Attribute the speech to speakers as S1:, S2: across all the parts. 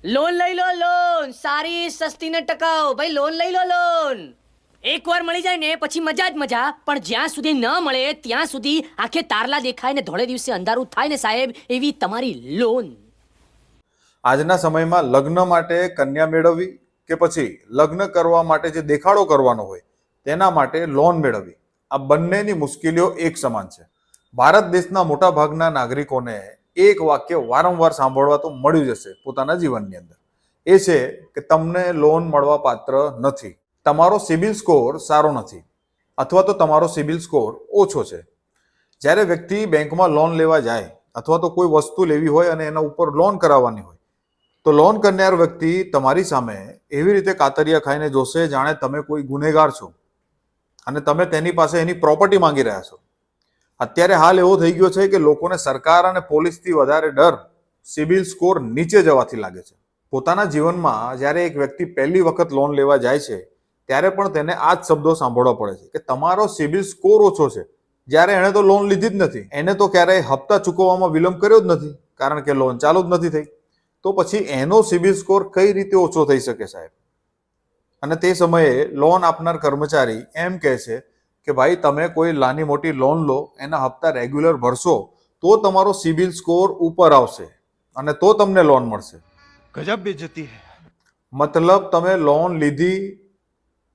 S1: Loan લઈ લો loan, સારી સસ્તી ને ટકાઉ. ભાઈ લોન લઈ લો લોન. એકવાર મળી જાય ને પછી મજા જ મજા, પણ જ્યાં સુધી ન મળે ત્યાં સુધી આંખે તારલા દેખાય ને ધોળે દિવસે અંધારું થાય ને સાહેબ, એવી તમારી લોન.
S2: આજના સમયમાં લગ્ન માટે કન્યા મેળવવી કે પછી લગ્ન કરવા માટે જે દેખાડો કરવાનો હોય તેના માટે લોન મેળવવી, આ બંનેની મુશ્કેલીઓ એક સમાન છે. ભારત દેશના મોટા ભાગના નાગરિકોને એક વાક્ય વારંવાર સાંભળવા તો મળ્યું જ હશે પોતાના જીવનની અંદર. એ છે કે તમને લોન મળવા પાત્ર નથી, તમારો સિબિલ સ્કોર સારો નથી, અથવા તો તમારો સિબિલ સ્કોર ઓછો છે. જ્યારે વ્યક્તિ બેંકમાં લોન લેવા જાય અથવા તો કોઈ વસ્તુ લેવી હોય અને એના ઉપર લોન કરાવવાની હોય, તો લોન કરનાર વ્યક્તિ તમારી સામે એવી રીતે કાતરિયા ખાઈને જોશે જાણે તમે કોઈ ગુનેગાર છો અને તમે તેની પાસે એની પ્રોપર્ટી માંગી રહ્યા છો. અત્યારે હાલ એવો થઈ ગયો છે કે લોકોને સરકાર અને પોલીસથી વધારે ડર સિબિલ સ્કોર નીચે જવાથી લાગે છે. પોતાના જીવનમાં જ્યારે એક વ્યક્તિ પહેલી વખત લોન લેવા જાય છે ત્યારે પણ તેને આ જ શબ્દો સાંભળવા પડે છે કે તમારો સિબિલ સ્કોર ઓછો છે. જ્યારે એણે તો લોન લીધી જ નથી, એને તો ક્યારેય હપ્તા ચૂકવવામાં વિલંબ કર્યો જ નથી, કારણ કે લોન ચાલુ જ નથી થઈ. તો પછી એનો સિબિલ સ્કોર કઈ રીતે ઓછો થઈ શકે સાહેબ? અને તે સમયે લોન આપનાર કર્મચારી એમ કહે છે કે ભાઈ તમે કોઈ નાની મોટી લોન લો, એના હપ્તા રેગ્યુલર ભરશો તો તમારો સિબિલ સ્કોર ઉપર આવશે અને તો તમને લોન મળશે.
S3: गजब बेइज्जती है.
S2: મતલબ તમે લોન લીધી,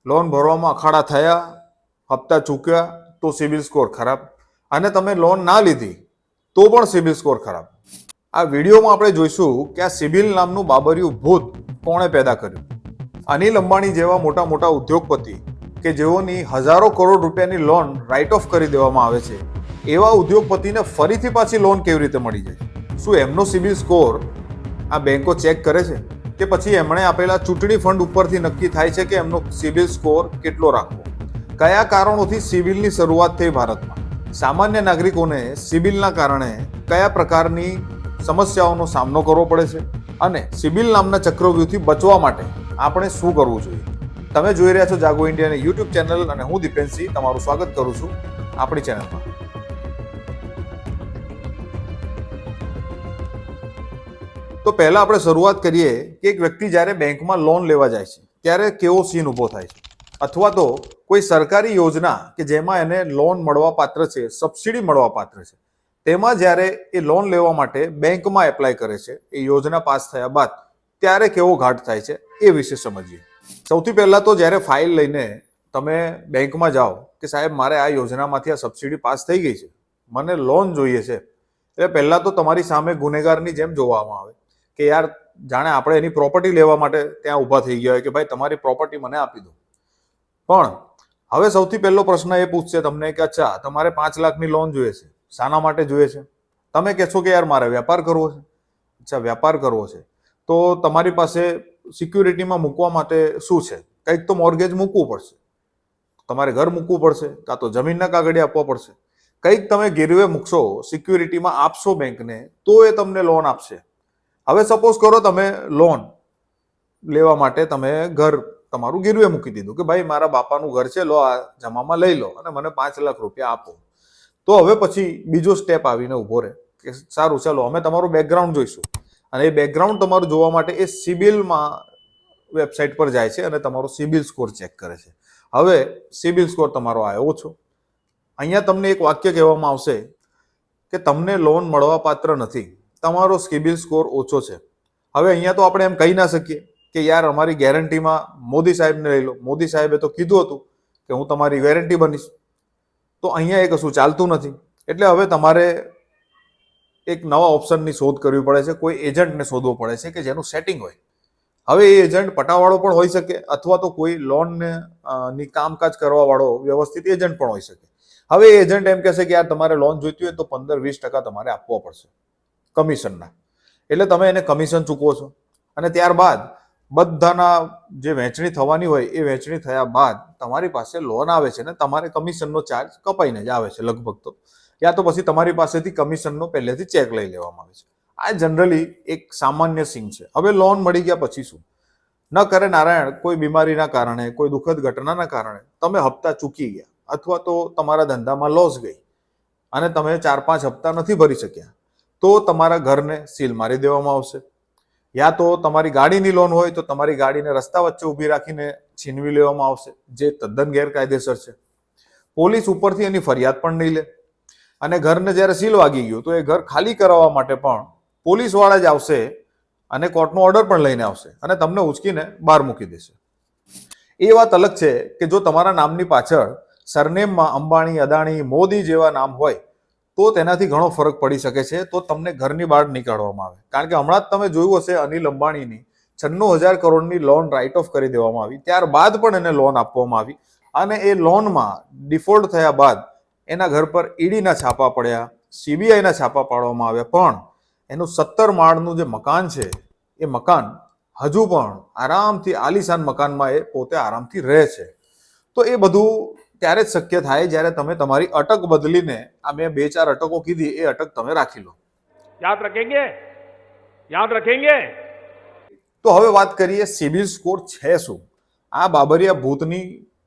S2: લોન ભરવામાં અખાડા થયા, હપ્તા ચૂક્યા તો સિબિલ સ્કોર ખરાબ, અને તમે લોન ના લીધી તો પણ સિબિલ સ્કોર ખરાબ. આ વિડીયોમાં આપણે જોઈશું કે આ સિબિલ નામનું બાબરિયું ભૂત કોણે પેદા કર્યું. અનિલ અંબાણી જેવા મોટા મોટા ઉદ્યોગપતિ કે જેઓની હજારો કરોડ રૂપિયાની લોન રાઇટ ઓફ કરી દેવામાં આવે છે, એવા ઉદ્યોગપતિને ફરીથી પાછી લોન કેવી રીતે મળી જાય? શું એમનો સિબિલ સ્કોર આ બેંકો ચેક કરે છે કે પછી એમણે આપેલા ચૂંટણી ફંડ ઉપરથી નક્કી થાય છે કે એમનો સિબિલ સ્કોર કેટલો રાખવો? કયા કારણોથી સિબિલની શરૂઆત થઈ ભારતમાં? સામાન્ય નાગરિકોને સિબિલના કારણે કયા પ્રકારની સમસ્યાઓનો સામનો કરવો પડે છે? અને સિબિલ નામના ચક્રવ્યૂહથી બચવા માટે આપણે શું કરવું જોઈએ? તમે જોઈ રહ્યા છો જાગો ઇન્ડિયાની યુટ્યુબ ચેનલ અને હું દીપેનસિંહ તમારું સ્વાગત કરું છું આપણી ચેનલમાં. તો પહેલા આપણે શરૂઆત કરીએ કે એક વ્યક્તિ જ્યારે બેંકમાં લોન લેવા જાય છે ત્યારે કેવો સીન ઊભો થાય છે, અથવા તો કોઈ સરકારી યોજના કે જેમાં એને લોન મળવા પાત્ર છે, સબસિડી મળવા પાત્ર છે, તેમાં જ્યારે એ લોન લેવા માટે બેંકમાં એપ્લાય કરે છે, એ યોજના પાસ થયા બાદ ત્યારે કેવો ઘાટ થાય છે એ વિશે સમજીએ. સૌથી પહેલા તો જ્યારે ફાઇલ લઈને તમે બેંકમાં જાઓ કે સાહેબ મારે આ યોજનામાંથી આ સબસિડી પાસ થઈ ગઈ છે, મને લોન જોઈએ છે, એટલે પહેલા તો તમારી સામે ગુનેગારની જેમ જોવામાં આવે કે યાર જાણે આપણે એની પ્રોપર્ટી લેવા માટે ત્યાં ઊભા થઈ ગયા હોય કે ભાઈ તમારી પ્રોપર્ટી મને આપી દો. પણ હવે સૌથી પહેલો પ્રશ્ન એ પૂછશે તમને કે અચ્છા તમારે 5 લાખની લોન જોઈએ છે, શાના માટે જોઈએ છે? તમે કહેશો કે યાર મારે વેપાર કરવો છે. અચ્છા વેપાર કરવો છે તો તમારી પાસે સિક્યુરિટીમાં મૂકવા માટે શું છે? કંઈક તો મોર્ગેજ મૂકવું પડશે, તમારે ઘર મૂકવું પડશે, કાં તો જમીનના કાગળિયા આપવા પડશે. કંઈક તમે ગીરવે મૂકશો, સિક્યુરિટીમાં આપશો બેંકને તો એ તમને લોન આપશે. હવે સપોઝ કરો તમે લોન લેવા માટે તમે ઘર તમારું ગીરવે મૂકી દીધું કે ભાઈ મારા બાપાનું ઘર છે, લો આ જમામાં લઈ લો અને મને 5 લાખ રૂપિયા આપો. તો હવે પછી બીજો સ્ટેપ આવીને ઊભો રહે કે સારું ચાલો અમે તમારું બેકગ્રાઉન્ડ જોઈશું, અને એ બેકગ્રાઉન્ડ તમારું જોવા માટે એ સિબિલમાં વેબસાઇટ પર જાય છે અને તમારો સિબિલ સ્કોર ચેક કરે છે. હવે સિબિલ સ્કોર તમારો આવ્યો ઓછો. અહીંયા તમને એક વાક્ય કહેવામાં આવશે કે તમને લોન મળવા પાત્ર નથી, તમારો સિબિલ સ્કોર ઓછો છે. હવે અહીંયા તો આપણે એમ કહી ના શકીએ કે યાર અમારી ગેરંટીમાં મોદી સાહેબને લઈ લો, મોદી સાહેબે તો કીધું હતું કે હું તમારી ગેરંટી બનીશ. તો અહીંયા એ કશું ચાલતું નથી. એટલે હવે તમારે એક નવા ઓપ્શનની શોધ કરવી પડે છે, કોઈ એજન્ટને શોધવો પડે છે કે જેનું સેટિંગ હોય. હવે એ એજન્ટ પટાવાળો પણ હોઈ શકે અથવા તો કોઈ લોનની કામકાજ કરવાવાળો વ્યવસ્થિત એજન્ટ પણ હોઈ શકે. હવે એ એજન્ટ એમ કહેશે કે યાર તમારે લોન જોઈતી હોય તો 15-20% તમારે આપવા પડશે કમિશનના. એટલે તમે એને કમિશન ચૂકવો છો અને ત્યારબાદ બધાના જે વહેંચણી થવાની હોય એ વહેંચણી થયા બાદ તમારી પાસે લોન આવે છે ને તમારે કમિશનનો ચાર્જ કપાઈને જ આવે છે લગભગ તો, યા તો પછી તમારી પાસેથી કમિશનનો પહેલેથી ચેક લઈ લેવામાં આવે છે. આ જનરલી એક સામાન્ય સીન છે. હવે લોન મળી ગયા પછી શું? ન કરે નારાયણ કોઈ બીમારીના કારણે, કોઈ દુઃખદ ઘટનાના કારણે તમે હપ્તા ચૂકી ગયા અથવા તો તમારા ધંધામાં લોસ ગઈ અને તમે 4-5 હપ્તા નથી ભરી શક્યા, તો તમારા ઘરને સીલ મારી દેવામાં આવશે. યા તો તમારી ગાડીની લોન હોય તો તમારી ગાડીને રસ્તા વચ્ચે ઊભી રાખીને છીનવી લેવામાં આવશે, જે તદ્દન ગેરકાયદેસર છે. પોલીસ ઉપરથી એની ફરિયાદ પણ નહીં લે, અને ઘરને જ્યારે સીલ વાગી ગયું તો એ ઘર ખાલી કરાવવા માટે પણ પોલીસવાળા જ આવશે અને કોર્ટનો ઓર્ડર પણ લઈને આવશે અને તમને ઉચકીને બહાર મૂકી દેશે. એ વાત અલગ છે કે જો તમારા નામની પાછળ સરનેમમાં અંબાણી, અદાણી, મોદી જેવા નામ હોય તો તેનાથી ઘણો ફરક પડી શકે છે, તો તમને ઘરની બહાર નીકાળવામાં આવે. કારણ કે હમણાં જ તમે જોયું હશે, અનિલ અંબાણીની 96,000 કરોડની લોન રાઇટ ઓફ કરી દેવામાં આવી, ત્યારબાદ પણ એને લોન આપવામાં આવી અને એ લોનમાં ડિફોલ્ટ થયા બાદ એના ઘર પર ઈડીના છાપા પડ્યા, સીબીઆઈના છાપા પાડવામાં આવ્યા, પણ એનું 17 માળનું જે મકાન છે એ મકાન હજુ પણ આરામથી આલીશાન મકાનમાં એ પોતે આરામથી રહે છે. તો એ બધું ત્યારે જ શક્ય થાય જ્યારે તમે તમારી અટક બદલીને આ મેં 2-4 અટકો કીધી એ અટક તમે રાખી લો.
S4: याद रखेंगे, याद रखेंगे.
S2: તો હવે વાત કરીએ સિબિલ સ્કોર છે શું. આ બાબરિયા ભૂતની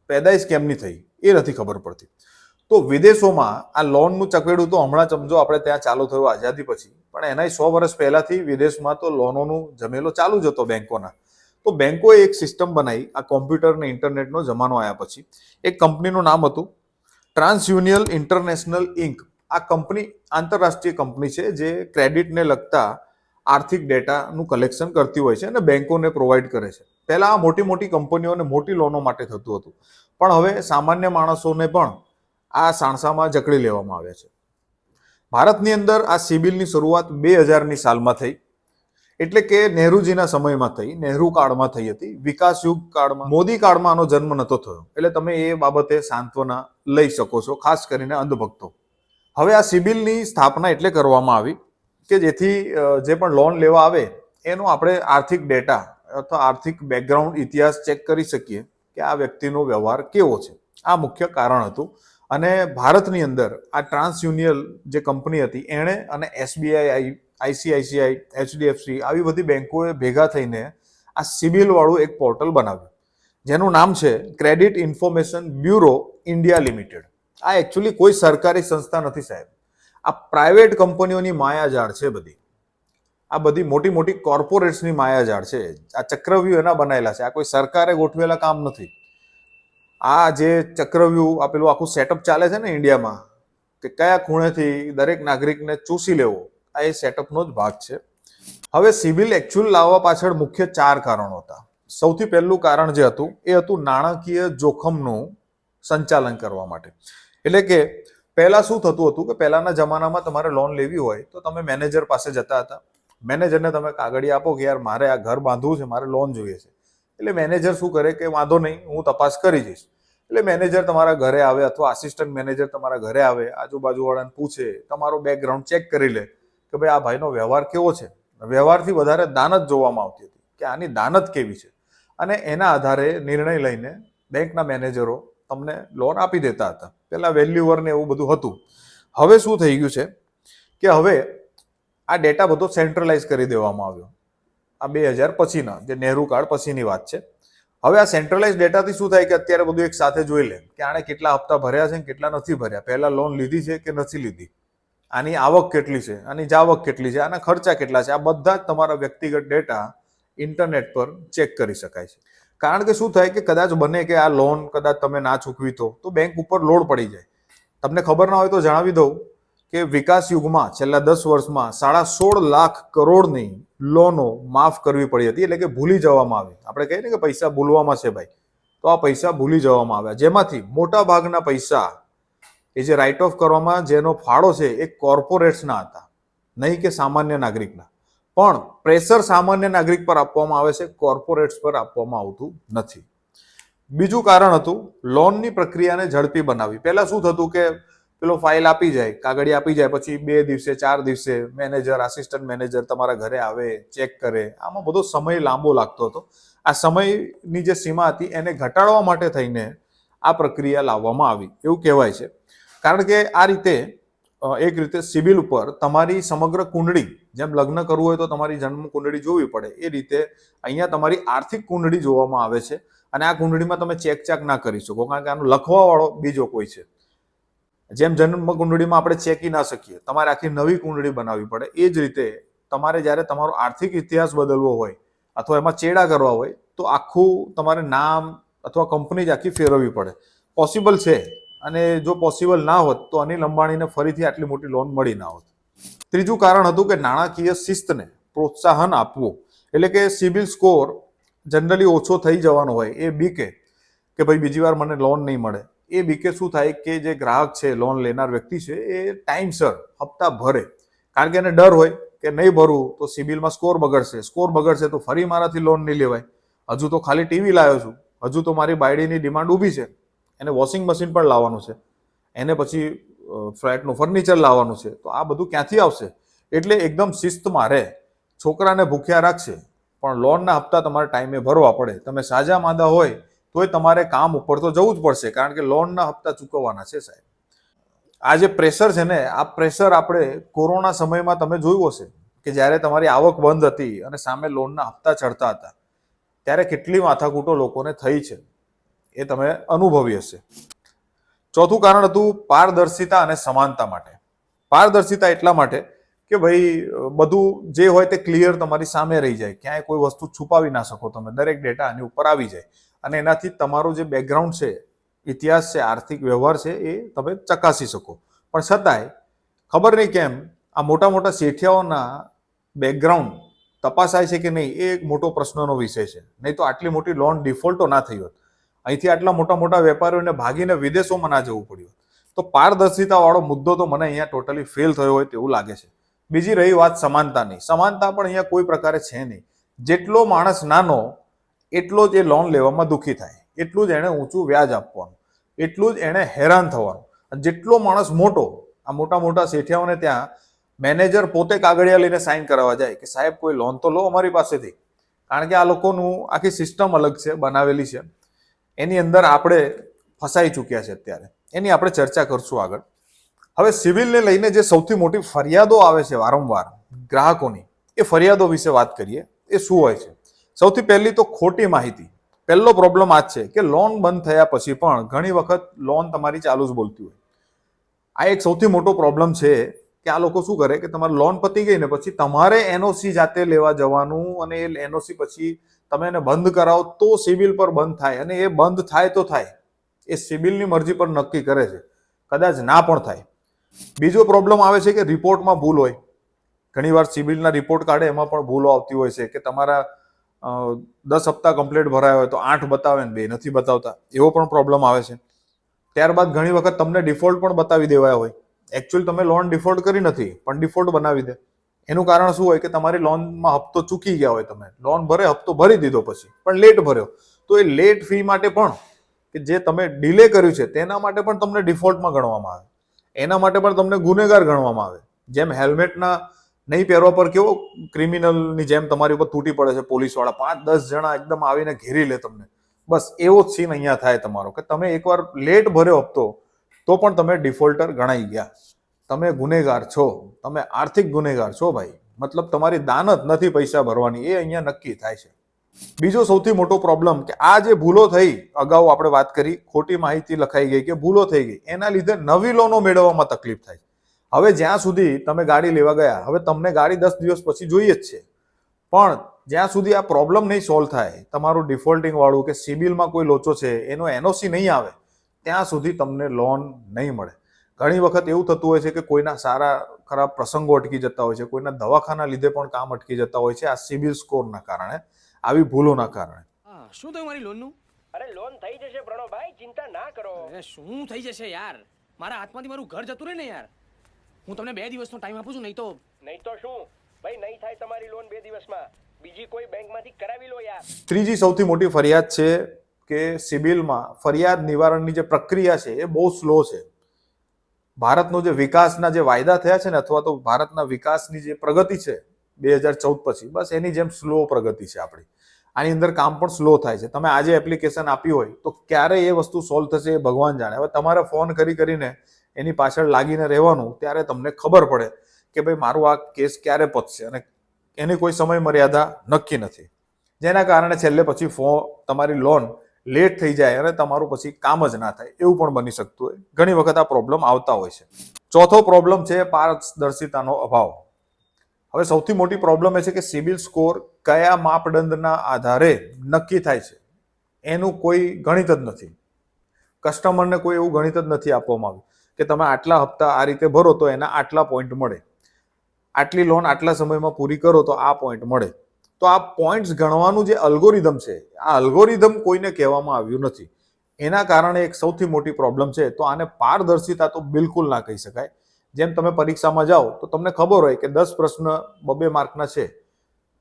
S2: પેદાઈશ કેમની થઈ એ નથી ખબર પડતી. તો વિદેશોમાં આ લોનનું ચકેડું તો હમણાં સમજો આપણે ત્યાં ચાલુ થયું આઝાદી પછી, પણ એના 100 વર્ષ પહેલાથી વિદેશમાં તો લોનોનું જમેલો ચાલુ જ હતો બેંકોના. તો બેંકોએ એક સિસ્ટમ બનાવી આ કોમ્પ્યુટર ને ઇન્ટરનેટનો જમાનો આવ્યા પછી. એક કંપનીનું નામ હતું ટ્રાન્સયુનિયન ઇન્ટરનેશનલ ઇન્ક. આ કંપની આંતરરાષ્ટ્રીય કંપની છે જે ક્રેડિટને લગતા આર્થિક ડેટાનું કલેક્શન કરતી હોય છે અને બેંકોને પ્રોવાઈડ કરે છે. પહેલા આ મોટી મોટી કંપનીઓને મોટી લોનો માટે થતું હતું, પણ હવે સામાન્ય માણસોને પણ આ સાણસામાં જકડી લેવામાં આવ્યા છે. ભારતની અંદર આ સિબિલની શરૂઆત 2000ની સાલમાં થઈ, એટલે કે નહેરુજીના સમયમાં થઈ, નહેરુ કાળમાં થઈ હતી. વિકાસ યુગ કાળમાં, મોદી કાળમાં આનો જન્મ નહોતો થયો, એટલે તમે એ બાબતે સાંત્વના લઈ શકો છો, ખાસ કરીને અંધભક્તો. હવે આ સિબિલની સ્થાપના એટલે કરવામાં આવી કે જેથી જે પણ લોન લેવા આવે એનો આપણે આર્થિક ડેટા અથવા આર્થિક બેકગ્રાઉન્ડ ઇતિહાસ ચેક કરી શકીએ કે આ વ્યક્તિનો વ્યવહાર કેવો છે. આ મુખ્ય કારણ હતું. અને ભારતની અંદર આ ટ્રાન્સયુનિયન જે કંપની હતી એણે અને એસબીઆઈ, આઈસીઆઈસીઆઈ, એચડીએફસી આવી બધી બેંકોએ ભેગા થઈને આ સિબિલ વાળું એક પોર્ટલ બનાવ્યું જેનું નામ છે credit information bureau India limited. આ એકચ્યુઅલી કોઈ સરકારી સંસ્થા નથી સાહેબ, આ પ્રાઇવેટ કંપનીઓની માયાજાળ છે બધી. આ બધી મોટી મોટી કોર્પોરેટ્સની માયાજાળ છે. આ ચક્રવ્યૂહ એના બનાવેલા છે, આ કોઈ સરકારે ગોઠવેલા કામ નથી. આ જે ચક્રવ્યૂહ આપેલું આખું સેટઅપ ચાલે છે ને ઇન્ડિયામાં, કે કયા ખૂણેથી દરેક નાગરિકને ચૂસી લેવો, આ એ સેટઅપનો જ ભાગ છે. હવે સિબિલ એકચ્યુઅલ લાવવા પાછળ મુખ્ય 4 કારણો હતા. સૌથી પહેલું કારણ જે હતું એ હતું નાણાકીય જોખમનું સંચાલન કરવા માટે. એટલે કે પહેલા શું થતું હતું કે પહેલાના જમાનામાં તમારે લોન લેવી હોય તો તમે મેનેજર પાસે જતા હતા. મેનેજરને તમે કાગળિયા આપો કે યાર મારે આ ઘર બાંધવું છે, મારે લોન જોઈએ છે. એટલે મેનેજર શું કરે કે વાંધો નહીં, હું તપાસ કરી જઈશ. એટલે મેનેજર તમારા ઘરે આવે અથવા આસિસ્ટન્ટ મેનેજર તમારા ઘરે આવે, આજુબાજુવાળાને પૂછે, તમારો બેકગ્રાઉન્ડ ચેક કરી લે કે ભાઈ આ ભાઈનો વ્યવહાર કેવો છે. વ્યવહારથી વધારે દાનત જોવામાં આવતી હતી કે આની દાનત કેવી છે, અને એના આધારે નિર્ણય લઈને બેંકના મેનેજરો તમને લોન આપી દેતા હતા. પહેલા વેલ્યુઅર ને એવું બધું હતું. હવે શું થઈ ગયું છે કે હવે આ ડેટા બધો સેન્ટ્રલાઇઝ કરી દેવામાં આવ્યો. આ 2000 પછીના, જે નહેરુ કાળ પછીની વાત છે. હવે આ સેન્ટ્રલાઇઝ ડેટાથી શું થાય કે અત્યારે બધું એક સાથે જોઈ લે કે આણે કેટલા હપ્તા ભર્યા છે, કેટલા નથી ભર્યા, પહેલા લોન લીધી છે કે નથી લીધી, આની આવક કેટલી છે, આની જાવક કેટલી છે, આના ખર્ચા કેટલા છે. આ બધા જ તમારા વ્યક્તિગત ડેટા ઇન્ટરનેટ પર ચેક કરી શકાય છે. કારણ કે શું થાય કે કદાચ બને કે આ લોન કદાચ તમે ના ચૂકવી તો બેંક ઉપર લોડ પડી જાય. તમને ખબર ના હોય તો જણાવી દઉં કે વિકાસ યુગમાં છેલ્લા 10 વર્ષમાં 16.5 લાખ કરોડની લોનો માફ કરવી પડી હતી, એટલે કે ભૂલી જવામાં આવી. આપણે કહીએ ને કે પૈસા ભૂલવામાં છે ભાઈ, તો આ પૈસા ભૂલી જવામાં આવ્યા, જેમાંથી મોટા ભાગના પૈસા એ જે રાઇટ ઓફ કરવામાં જેનો ફાળો છે એ કોર્પોરેટ્સના હતા, નહીં કે સામાન્ય નાગરિકના. પણ પ્રેશર સામાન્ય નાગરિક પર આપવામાં આવે છે, કોર્પોરેટ્સ પર આપવામાં આવતું નથી. બીજું કારણ હતું લોનની પ્રક્રિયાને ઝડપી બનાવવી. પહેલા શું થતું કે પેલો ફાઇલ આપી જાય, કાગળિયા આપી જાય, પછી 2 દિવસે 4 દિવસે મેનેજર, આસિસ્ટન્ટ મેનેજર તમારા ઘરે આવે, ચેક કરે. આમાં બધો સમય લાંબો લાગતો હતો. આ સમયની જે સીમા હતી એને ઘટાડવા માટે થઈને આ પ્રક્રિયા લાવવામાં આવી એવું કહેવાય છે. કારણ કે આ રીતે એક રીતે સિબિલ ઉપર તમારી સમગ્ર કુંડળી, જેમ લગ્ન કરવું હોય તો તમારી જન્મ કુંડળી જોવી પડે, એ રીતે અહીંયા તમારી આર્થિક કુંડળી જોવામાં આવે છે. અને આ કુંડળીમાં તમે ચેક ના કરી શકો, કારણ કે આનું લખવા વાળો બીજો કોઈ છે. જેમ જન્મ કુંડળીમાં આપણે ચેકી ના શકીએ, તમારે આખી નવી કુંડળી બનાવવી પડે, એ જ રીતે તમારે જ્યારે તમારો આર્થિક ઇતિહાસ બદલવો હોય અથવા એમાં ચેડા કરવા હોય તો આખું તમારે નામ અથવા કંપની જ આખી ફેરવવી પડે. પોસિબલ છે, અને જો પોસિબલ ના હોત તો અનિલ અંબાણીને ફરીથી આટલી મોટી લોન મળી ના હોત. ત્રીજું કારણ હતું કે નાણાકીય શિસ્તને પ્રોત્સાહન આપવું. એટલે કે સિબિલ સ્કોર જનરલી ઓછો થઈ જવાનો હોય એ બીકે કે ભાઈ બીજી વાર મને લોન નહીં મળે. એ બીકે શું થાય કે જે ગ્રાહક છે, લોન લેનાર વ્યક્તિ છે, એ ટાઈમસર હપ્તા ભરે. કારણ કે એને ડર હોય કે નહીં ભરવું તો સિબિલમાં સ્કોર બગડશે, સ્કોર બગડશે તો ફરી મારાથી લોન નહીં લેવાય. હજુ તો ખાલી ટીવી લાવ્યો છું, હજુ તો મારી બાયડીની ડિમાન્ડ ઊભી છે, એને વોશિંગ મશીન પણ લાવવાનું છે, એને પછી ફ્લેટનું ફર્નિચર લાવવાનું છે, તો આ બધું ક્યાંથી આવશે? એટલે એકદમ શિસ્તમાં રહે. છોકરાને ભૂખ્યા રાખશે પણ લોનના હપ્તા તમારે ટાઈમે ભરવા પડે. તમે સાજા માંદા હોય તોય તમારે કામ ઉપર તો જવું જ પડશે, કારણ કે લોનના હપ્તા ચૂકવવાના છે સાહેબ. આ જે પ્રેશર છે ને, આ પ્રેશર આપણે કોરોના સમયમાં તમે જોયું હશે કે જ્યારે તમારી આવક બંધ હતી અને સામે લોનના હપ્તા ચડતા હતા, ત્યારે કેટલી માથાકૂટો લોકોને થઈ છે એ તમે અનુભવી હશે. ચોથું કારણ હતું પારદર્શિતા અને સમાનતા માટે. પારદર્શિતા એટલા માટે કે ભાઈ બધું જે હોય તે ક્લિયર તમારી સામે રહી જાય, ક્યાંય કોઈ વસ્તુ છુપાવી ના શકો તમે, દરેક ડેટા આની ઉપર આવી જાય અને એનાથી તમારું જે બેકગ્રાઉન્ડ છે, ઇતિહાસ છે, આર્થિક વ્યવહાર છે, એ તમે ચકાસી શકો. પણ છતાંય ખબર નહીં કેમ આ મોટા મોટા શેઠિયાઓના બેકગ્રાઉન્ડ તપાસાય છે કે નહીં, એ એક મોટો પ્રશ્નનો વિષય છે. નહીં તો આટલી મોટી લોન ડિફોલ્ટો ના થઈ હોત, અહીંથી આટલા મોટા મોટા વેપારીઓને ભાગીને વિદેશોમાં ના જવું પડ્યું. તો પારદર્શિતા વાળો મુદ્દો તો મને અહીંયા ટોટલી ફેલ થયો હોય તેવું લાગે છે. બીજી રહી વાત સમાનતાની. સમાનતા પણ અહીંયા કોઈ પ્રકારે છે નહીં. જેટલો માણસ નાનો એટલો જ એ લોન લેવામાં દુઃખી થાય, એટલું જ એણે ઊંચું વ્યાજ આપવાનું, એટલું જ એણે હેરાન થવાનું. જેટલો માણસ મોટો, આ મોટા મોટા શેઠિયાઓને ત્યાં મેનેજર પોતે કાગળિયા લઈને સાઇન કરાવવા જાય કે સાહેબ કોઈ લોન તો લો અમારી પાસેથી, કારણ કે આ લોકોનું આખી સિસ્ટમ અલગ છે, બનાવેલી છે, એની અંદર આપણે ફસાઈ ચૂક્યા છે અત્યારે. એની આપણે ચર્ચા કરશું આગળ. હવે સિવિલને લઈને જે સૌથી મોટી ફરિયાદો આવે છે વારંવાર ગ્રાહકોની, એ ફરિયાદો વિશે વાત કરીએ. એ શું હોય છે? સૌથી પહેલી તો ખોટી માહિતી. પહેલો પ્રોબ્લેમ આ જ છે કે લોન બંધ થયા પછી પણ ઘણી વખત લોન તમારી ચાલુ જ બોલતી હોય. આ એક સૌથી મોટો પ્રોબ્લેમ છે કે આ લોકો શું કરે કે તમારી લોન પતી ગઈ ને પછી તમારે એનઓસી જાતે લેવા જવાનું, અને એ એનઓસી પછી તમે એને બંધ કરાવો તો સિબિલ પર બંધ થાય, અને એ બંધ થાય તો થાય, એ સિબિલની મરજી પર નક્કી કરે છે, કદાચ ના પણ થાય. બીજો પ્રોબ્લેમ આવે છે કે રિપોર્ટમાં ભૂલ હોય. ઘણીવાર સિબિલના રિપોર્ટ કાઢે એમાં પણ ભૂલો આવતી હોય છે કે તમારા 10 હપ્તા કમ્પ્લીટ ભરાયા હોય તો 8 બતાવે ને 2 નથી બતાવતા, એવો પણ પ્રોબ્લેમ આવે છે. ત્યારબાદ ઘણી વખત તમને ડિફોલ્ટ પણ બતાવી દેવાયા હોય. એકચ્યુઅલી તમે લોન ડિફોલ્ટ કરી નથી પણ ડિફોલ્ટ બનાવી દે. એનું કારણ શું હોય કે તમારી લોનમાં હપ્તો ચૂકી ગયા હોય, તમે લોન ભરે, હપ્તો ભરી દીધો પછી પણ લેટ ભર્યો, તો એ લેટ ફી માટે પણ કે જે તમે ડિલે કર્યું છે તેના માટે પણ તમને ડિફોલ્ટમાં ગણવામાં આવે, એના માટે પણ તમને ગુનેગાર ગણવામાં આવે. જેમ હેલ્મેટના નહીં પહેરવા પર કેવો ક્રિમિનલની જેમ તમારી ઉપર તૂટી પડે છે પોલીસવાળા, 5-10 જણા એકદમ આવીને ઘેરી લે તમને, બસ એવો જ સીન અહીંયા થાય તમારો કે તમે એકવાર લેટ ભર્યો હપ્તો તો પણ તમે ડિફોલ્ટર ગણાઈ ગયા, તમે ગુનેગાર છો, તમે આર્થિક ગુનેગાર છો ભાઈ. મતલબ તમારી દાનત નથી પૈસા ભરવાની, એ અહીંયા નક્કી થાય છે. બીજો સૌથી મોટો પ્રોબ્લેમ કે આ જે ભૂલો થઈ, અગાઉ આપણે વાત કરી, ખોટી માહિતી લખાઈ ગઈ કે ભૂલો થઈ ગઈ, એના લીધે નવી લોનો મેળવવામાં તકલીફ થાય. હવે જ્યાં સુધી તમે ગાડી લેવા ગયા, હવે તમને ગાડી 10 દિવસ પછી જોઈએ જ છે, પણ જ્યાં સુધી આ પ્રોબ્લેમ નહીં સોલ્વ થાય, તમારું ડિફોલ્ટિંગ વાળું કે સિબિલમાં કોઈ લોચો છે એનો એનઓસી નહીં આવે, ત્યાં સુધી તમને લોન નહીં મળે. ઘણી વખત એવું થતું હોય છે કે કોઈના સારા ખરાબ પ્રસંગો અટકી જતા હોય છે, કોઈના દવાખાના લીધે પણ કામ અટકી જતા હોય છે, આ સિબિલ સ્કોરના કારણે, આવી ભૂલોના કારણે.
S1: શું થયું મારી લોનનું?
S5: અરે લોન થઈ જશે પ્રણવભાઈ, ચિંતા ના કરો.
S1: અરે શું થઈ જશે યાર? મારા હાથમાંથી મારું ઘર જતું રહે ને યાર. હું તમને 2 દિવસનો ટાઈમ આપું છું,
S5: નહીં તો શું ભાઈ, નહીં થાય તમારી લોન 2 દિવસમાં, બીજી કોઈ બેંકમાંથી કરાવી લો યાર.
S2: ત્રીજી સૌથી મોટી ફરિયાદ છે કે સિબિલમાં ફરિયાદ નિવારણની જે પ્રક્રિયા છે એ બહુ સ્લો છે. ભારતનો જે વિકાસના જે વાયદા થયા છે ને, અથવા તો ભારતના વિકાસની જે પ્રગતિ છે 2014 પછી, બસ એની જેમ સ્લો પ્રગતિ છે આપણી. આની અંદર કામ પણ સ્લો થાય છે. તમે આજે એપ્લિકેશન આપી હોય તો ક્યારે એ વસ્તુ સોલ્વ થશે એ ભગવાન જાણે. હવે તમારે ફોન કરીને એની પાછળ લાગીને રહેવાનું, ત્યારે તમને ખબર પડે કે ભાઈ મારું આ કેસ ક્યારે પતશે, અને એની કોઈ સમય મર્યાદા નક્કી નથી, જેના કારણે છેલ્લે પછી તમારી લોન લેટ થઈ જાય અને તમારું પછી કામ જ ના થાય, એવું પણ બની શકતું હોય. ઘણી વખત આ પ્રોબ્લેમ આવતા હોય છે. ચોથો પ્રોબ્લેમ છે પારદર્શિતાનો અભાવ. હવે સૌથી મોટી પ્રોબ્લેમ એ છે કે સિબિલ સ્કોર કયા માપદંડના આધારે નક્કી થાય છે એનું કોઈ ગણિત જ નથી. કસ્ટમરને કોઈ એવું ગણિત જ નથી આપવામાં આવ્યું કે તમે આટલા હપ્તા આ રીતે ભરો તો એના આટલા પોઈન્ટ મળે, આટલી લોન આટલા સમયમાં પૂરી કરો તો આ પોઈન્ટ મળે. તો આ પોઈન્ટ્સ ગણવાનું જે અલ્ગોરિધમ છે, આ અલ્ગોરિધમ કોઈને કહેવામાં આવ્યું નથી. એના કારણે એક સૌથી મોટી પ્રોબ્લેમ છે. તો આને પારદર્શિતા તો બિલકુલ ના કહી શકાય. જેમ તમે પરીક્ષામાં જાઓ તો તમને ખબર હોય કે 10 પ્રશ્ન 2 માર્કના છે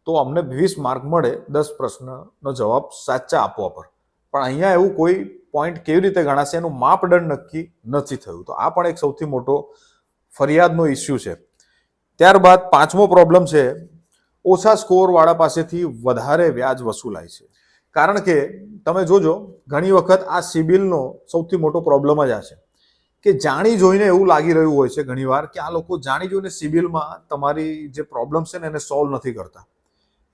S2: તો અમને 20 માર્ક મળે 10 પ્રશ્નનો જવાબ સાચા આપવા પર. પણ અહીંયા એવું કોઈ પોઈન્ટ કેવી રીતે ગણાશે એનું માપદંડ નક્કી નથી થયું. તો આ પણ એક સૌથી મોટો ફરિયાદનો ઇસ્યુ છે. ત્યારબાદ 5મો પ્રોબ્લેમ છે, ઓછા સ્કોર વાળા પાસેથી વધારે વ્યાજ વસૂલાય છે. કારણ કે તમે જોજો ઘણી વખત આ સિબિલનો સૌથી મોટો પ્રોબ્લેમ જ આ છે કે જાણી જોઈને એવું લાગી રહ્યું હોય છે ઘણીવાર કે આ લોકો જાણી જોઈને સિબિલમાં તમારી જે પ્રોબ્લેમ છે ને એને સોલ્વ નથી કરતા.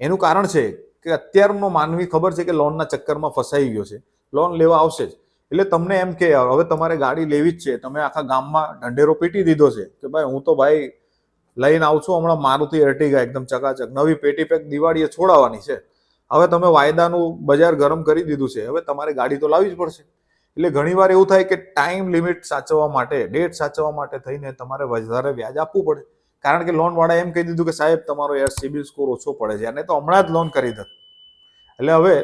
S2: એનું કારણ છે કે અત્યારનો માનવી ખબર છે કે લોનના ચક્કરમાં ફસાઈ ગયો છે, લોન લેવા આવશે જ એટલે તમને એમ કે હવે તમારે ગાડી લેવી જ છે, તમે આખા ગામમાં ઢંઢેરો પીટી દીધો છે કે ભાઈ હું તો ભાઈ લઈને આવું છું હમણાં મારુતિ એર્ટિગા એકદમ ચકાચક નવી પેટી પેક દિવાળીએ છોડાવવાની છે, હવે તમે વાયદાનું બજાર ગરમ કરી દીધું છે, હવે તમારે ગાડી તો લાવવી જ પડશે. એટલે ઘણીવાર એવું થાય કે ટાઈમ લિમિટ સાચવવા માટે, ડેટ સાચવવા માટે થઈને તમારે વધારે વ્યાજ આપવું પડે. કારણ કે લોન વાળા એમ કહી દીધું કે સાહેબ તમારો યાર સિબિલ સ્કોર ઓછો પડે છે અને તો હમણાં જ લોન કરી દે. એટલે હવે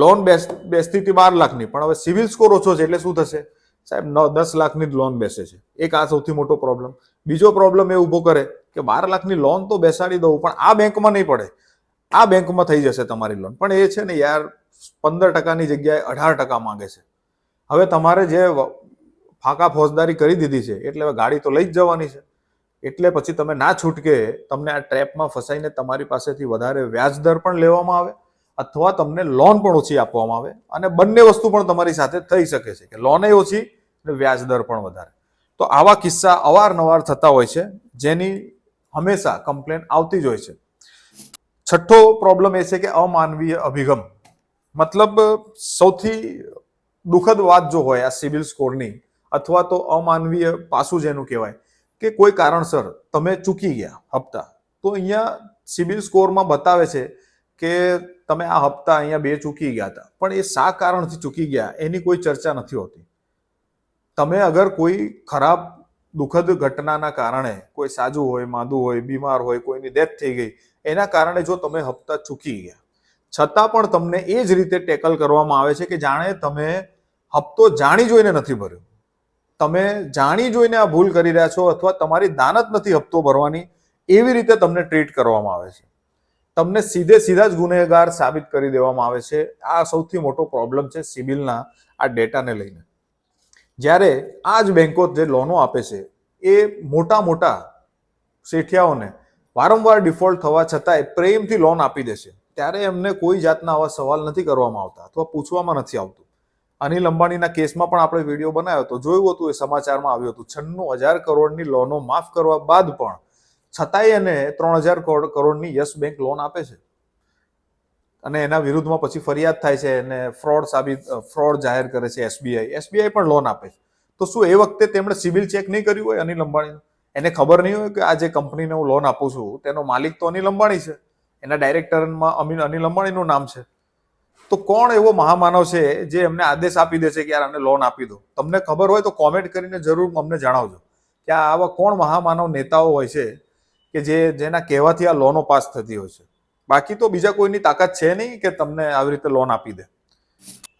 S2: લોન બેસતી હતી 12 લાખની, પણ હવે સિબિલ સ્કોર ઓછો છે એટલે શું થશે સાહેબ 10 લાખની જ લોન બેસે છે. એક આ સૌથી મોટો પ્રોબ્લેમ. બીજો પ્રોબ્લેમ એ ઊભો કરે કે 12 લાખની લોન તો બેસાડી દઉં પણ આ બેંકમાં નહીં પડે, આ બેંકમાં થઈ જશે તમારી લોન. પણ એ છે ને યાર 15%ની જગ્યાએ 18% માંગે છે. હવે તમારે જે ફાંકા ફોજદારી કરી દીધી છે એટલે હવે ગાડી તો લઈ જ જવાની છે. એટલે પછી તમે ના છૂટકે તમને આ ટ્રેપમાં ફસાઈને તમારી પાસેથી વધારે વ્યાજ દર પણ લેવામાં આવે અથવા તમને લોન પણ ઓછી આપવામાં આવે અને બંને વસ્તુ પણ તમારી સાથે થઈ શકે છે કે લોન ઓછી અને વ્યાજ દર પણ વધારે. તો આવા કિસ્સા અવારનવાર થતા હોય છે જેની હંમેશા કમ્પ્લેન આવતી જ હોય છે. 6થો પ્રોબ્લેમ એ છે કે અમાનવીય અભિગમ. મતલબ સૌથી દુઃખદ વાત જો હોય આ સિબિલ સ્કોરની અથવા તો અમાનવીય પાસું જેનું કહેવાય કે કોઈ કારણસર તમે ચૂકી ગયા હપ્તા, તો અહીંયા સિબિલ સ્કોરમાં બતાવે છે કે તમે આ હપ્તા અહીંયા 2 ચૂકી ગયા હતા, પણ એ શા કારણથી ચૂકી ગયા એની કોઈ ચર્ચા નથી હોતી. તમે અગર કોઈ ખરાબ દુઃખદ ઘટનાના કારણે કોઈ સાજુ હોય, માદું હોય, બીમાર હોય, કોઈની ડેથ થઈ ગઈ, એના કારણે જો તમે હપ્તા ચૂકી ગયા છતાં પણ તમને એ જ રીતે ટેકલ કરવામાં આવે છે કે જાણે તમે હપ્તો જાણી જોઈને નથી ભર્યો, તમે જાણી જોઈને આ ભૂલ કરી રહ્યા છો અથવા તમારી દાનત નથી હપ્તો ભરવાની, એવી રીતે તમને ટ્રીટ કરવામાં આવે છે. તમને સીધા જ ગુનેગાર સાબિત કરી દેવામાં આવે છે. આ સૌથી મોટો પ્રોબ્લેમ છે સિબિલના આ ડેટાને લઈને. જ્યારે આ જ બેંકો જે લોનો આપે છે એ મોટા શેઠિયાઓને વારંવાર ડિફોલ્ટ થવા છતાંય પ્રેમથી લોન આપી દે છે. ત્યારે એમને કોઈ જાતના આવા સવાલ નથી કરવામાં આવતા અથવા પૂછવામાં નથી આવતું. અનિલ અંબાણીના કેસમાં પણ આપણે વિડીયો બનાવ્યો હતો, જોયું હતું, એ સમાચારમાં આવ્યું હતું. 96,000 કરોડની લોનો માફ કરવા બાદ પણ છતાંય એને 3,000 કરોડની યસ બેંક લોન આપે છે અને એના વિરુદ્ધમાં પછી ફરિયાદ થાય છે અને ફ્રોડ જાહેર કરે છે એસબીઆઈ પણ લોન આપે છે. તો શું એ વખતે તેમણે સિબિલ ચેક નહીં કર્યું હોય અનિલ અંબાણીનું? એને ખબર નહીં હોય કે આ જે કંપનીને હું લોન આપું છું તેનો માલિક તો અનિલ અંબાણી છે, એના ડાયરેક્ટરમાં અનિલ અંબાણીનું નામ છે. તો કોણ એવો મહામાનવ છે જે એમને આદેશ આપી દે છે કે યાર આને લોન આપી દો? તમને ખબર હોય તો કોમેન્ટ કરીને જરૂર અમને જણાવજો કે આવા કોણ મહામાનવ નેતાઓ હોય છે કે જેના કહેવાથી આ લોનો પાસ થતી હોય છે. બાકી તો બીજા કોઈની તાકાત છે નહીં કે તમને આવી રીતે લોન આપી દે.